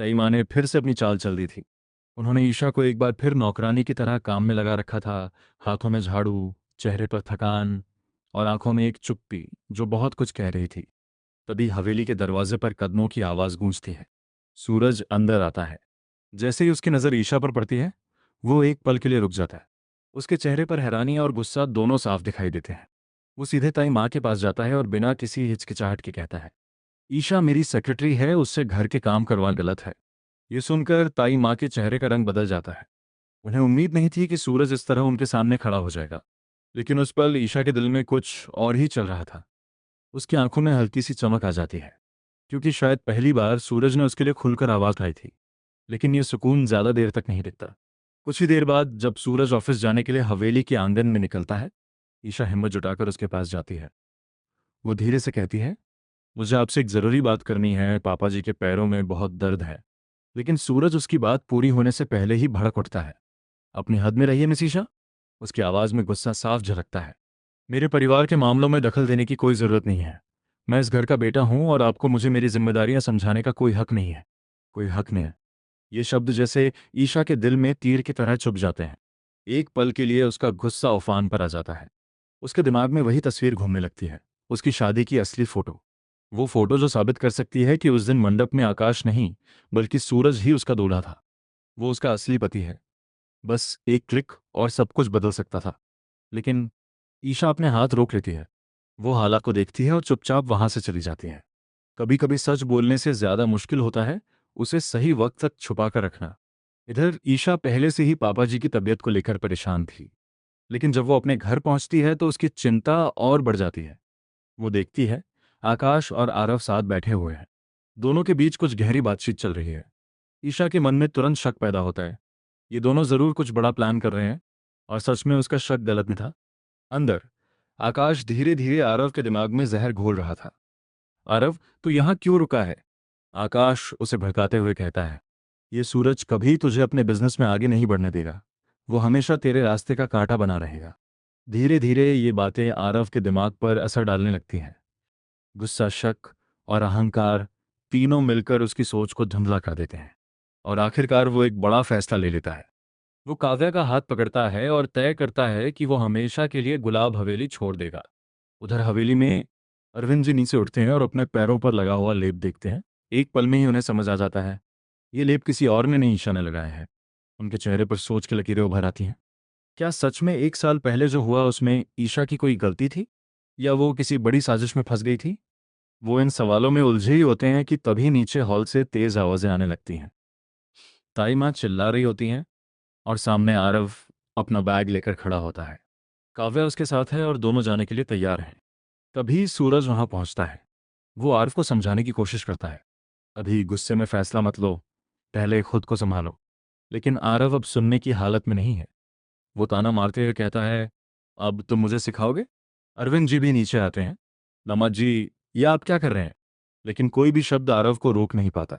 तई माँ ने फिर से अपनी चाल चल दी थी। उन्होंने ईशा को एक बार फिर नौकरानी की तरह काम में लगा रखा था। हाथों में झाड़ू, चेहरे पर थकान और आंखों में एक चुप्पी जो बहुत कुछ कह रही थी। तभी हवेली के दरवाजे पर कदमों की आवाज गूंजती है। सूरज अंदर आता है। जैसे ही उसकी नज़र ईशा पर पड़ती है, वो एक पल के लिए रुक जाता है। उसके चेहरे पर हैरानी और गुस्सा दोनों साफ दिखाई देते हैं। वो सीधे ताई माँ के पास जाता है और बिना किसी हिचकिचाहट के कहता है, ईशा मेरी सेक्रेटरी है, उससे घर के काम करवाना गलत है। ये सुनकर ताई माँ के चेहरे का रंग बदल जाता है। उन्हें उम्मीद नहीं थी कि सूरज इस तरह उनके सामने खड़ा हो जाएगा। लेकिन उस पल ईशा के दिल में कुछ और ही चल रहा था। उसकी आंखों में हल्की सी चमक आ जाती है, क्योंकि शायद पहली बार सूरज ने उसके लिए खुलकर आवाज़ उठाई थी। लेकिन ये सुकून ज़्यादा देर तक नहीं टिकता। कुछ ही देर बाद जब सूरज ऑफिस जाने के लिए हवेली के आंगन में निकलता है, ईशा हिम्मत जुटाकर उसके पास जाती है। वो धीरे से कहती है, मुझे आपसे एक ज़रूरी बात करनी है, पापा जी के पैरों में बहुत दर्द है। लेकिन सूरज उसकी बात पूरी होने से पहले ही भड़क उठता है। अपनी हद में रहिए मिस ईशा। उसकी आवाज़ में गुस्सा साफ झलकता है। मेरे परिवार के मामलों में दखल देने की कोई ज़रूरत नहीं है। मैं इस घर का बेटा हूं और आपको मुझे मेरी जिम्मेदारियां समझाने का कोई हक नहीं है। कोई हक नहीं है। ये शब्द जैसे ईशा के दिल में तीर की तरह चुभ जाते हैं। एक पल के लिए उसका गुस्सा उफान पर आ जाता है। उसके दिमाग में वही तस्वीर घूमने लगती है, उसकी शादी की असली फोटो। वो फोटो जो साबित कर सकती है कि उस दिन मंडप में आकाश नहीं, बल्कि सूरज ही उसका दूल्हा था। वो उसका असली पति है। बस एक क्लिक और सब कुछ बदल सकता था। लेकिन ईशा अपने हाथ रोक लेती है। वो हालात को देखती है और चुपचाप वहां से चली जाती है। कभी कभी सच बोलने से ज्यादा मुश्किल होता है उसे सही वक्त तक छुपा कर रखना। इधर ईशा पहले से ही पापा जी की तबीयत को लेकर परेशान थी। लेकिन जब वो अपने घर पहुंचती है तो उसकी चिंता और बढ़ जाती है। वो देखती है आकाश और आरव साथ बैठे हुए हैं। दोनों के बीच कुछ गहरी बातचीत चल रही है। ईशा के मन में तुरंत शक पैदा होता है। ये दोनों जरूर कुछ बड़ा प्लान कर रहे हैं। और सच में उसका शक गलत नहीं था। अंदर आकाश धीरे धीरे आरव के दिमाग में जहर घोल रहा था। आरव, तू यहां क्यों रुका है? आकाश उसे भड़काते हुए कहता है, ये सूरज कभी तुझे अपने बिजनेस में आगे नहीं बढ़ने देगा। वो हमेशा तेरे रास्ते का कांटा बना रहेगा। धीरे धीरे ये बातें आरव के दिमाग पर असर डालने लगती हैं। गुस्सा, शक और अहंकार तीनों मिलकर उसकी सोच को धुंधला कर देते हैं। और आखिरकार वो एक बड़ा फैसला ले लेता है। वो काव्या का हाथ पकड़ता है और तय करता है कि वो हमेशा के लिए गुलाब हवेली छोड़ देगा। उधर हवेली में अरविंद जी नीचे उठते हैं और अपने पैरों पर लगा हुआ लेप देखते हैं। एक पल में ही उन्हें समझ आ जाता है, ये लेप किसी और ने नहीं, ईशा ने लगाया है। उनके चेहरे पर सोच की लकीरें उभर आती हैं। क्या सच में 1 साल पहले जो हुआ उसमें ईशा की कोई गलती थी, या वो किसी बड़ी साजिश में फंस गई थी? वो इन सवालों में उलझे ही होते हैं कि तभी नीचे हॉल से तेज आवाजें आने लगती हैं। ताई माँ चिल्ला रही होती हैं और सामने आरव अपना बैग लेकर खड़ा होता है। काव्या उसके साथ है और दोनों जाने के लिए तैयार हैं। तभी सूरज वहां पहुंचता है। वो आरव को समझाने की कोशिश करता है, अभी गुस्से में फैसला मत लो, पहले खुद को संभालो। लेकिन आरव अब सुनने की हालत में नहीं है। वो ताना मारते हुए कहता है, अब तुम मुझे सिखाओगे? अरविंद जी भी नीचे आते हैं। दामाद जी, ये आप क्या कर रहे हैं? लेकिन कोई भी शब्द आरव को रोक नहीं पाता।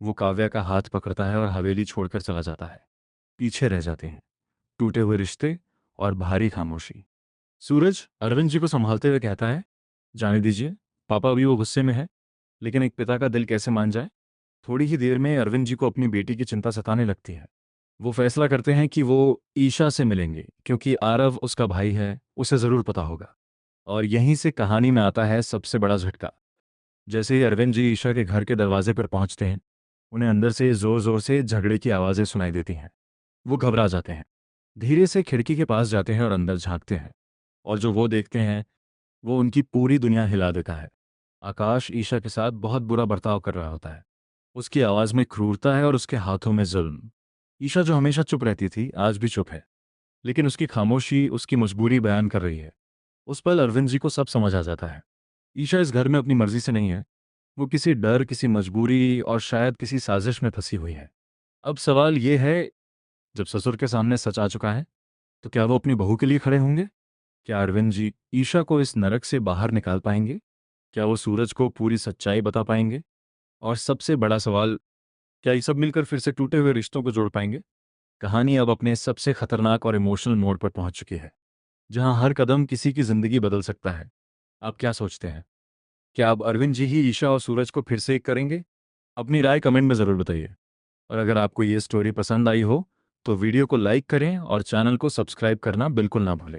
वो काव्या का हाथ पकड़ता है और हवेली छोड़कर चला जाता है। पीछे रह जाते हैं टूटे हुए रिश्ते और भारी खामोशी। सूरज अरविंद जी को संभालते हुए कहता है, जाने दीजिए, पापा अभी वो गुस्से में है। लेकिन एक पिता का दिल कैसे मान जाए? थोड़ी ही देर में अरविंद जी को अपनी बेटी की चिंता सताने लगती है। वो फैसला करते हैं कि वो ईशा से मिलेंगे, क्योंकि आरव उसका भाई है, उसे ज़रूर पता होगा। और यहीं से कहानी में आता है सबसे बड़ा झटका। जैसे ही अरविंद जी ईशा के घर के दरवाजे पर पहुंचते हैं, उन्हें अंदर से ज़ोर ज़ोर से झगड़े की आवाज़ें सुनाई देती हैं। वो घबरा जाते हैं, धीरे से खिड़की के पास जाते हैं और अंदर झांकते हैं। और जो वो देखते हैं, वो उनकी पूरी दुनिया हिला देता है। आकाश ईशा के साथ बहुत बुरा बर्ताव कर रहा होता है। उसकी आवाज़ में क्रूरता है और उसके हाथों में जुल्म। ईशा जो हमेशा चुप रहती थी, आज भी चुप है। लेकिन उसकी खामोशी उसकी मजबूरी बयान कर रही है। उस पल अरविंद जी को सब समझ आ जाता है। ईशा इस घर में अपनी मर्जी से नहीं है। वो किसी डर, किसी मजबूरी और शायद किसी साजिश में फंसी हुई है। अब सवाल ये है, जब ससुर के सामने सच आ चुका है, तो क्या वो अपनी बहू के लिए खड़े होंगे? क्या अरविंद जी ईशा को इस नरक से बाहर निकाल पाएंगे? क्या वो सूरज को पूरी सच्चाई बता पाएंगे? और सबसे बड़ा सवाल, क्या ये सब मिलकर फिर से टूटे हुए रिश्तों को जोड़ पाएंगे? कहानी अब अपने सबसे खतरनाक और इमोशनल मोड़ पर पहुंच चुकी है, जहां हर कदम किसी की जिंदगी बदल सकता है। आप क्या सोचते हैं? क्या अब अरविंद जी ही ईशा और सूरज को फिर से एक करेंगे, अपनी राय कमेंट में ज़रूर बताइए। और अगर आपको ये स्टोरी पसंद आई हो तो वीडियो को लाइक करें और चैनल को सब्सक्राइब करना बिल्कुल ना भूलें।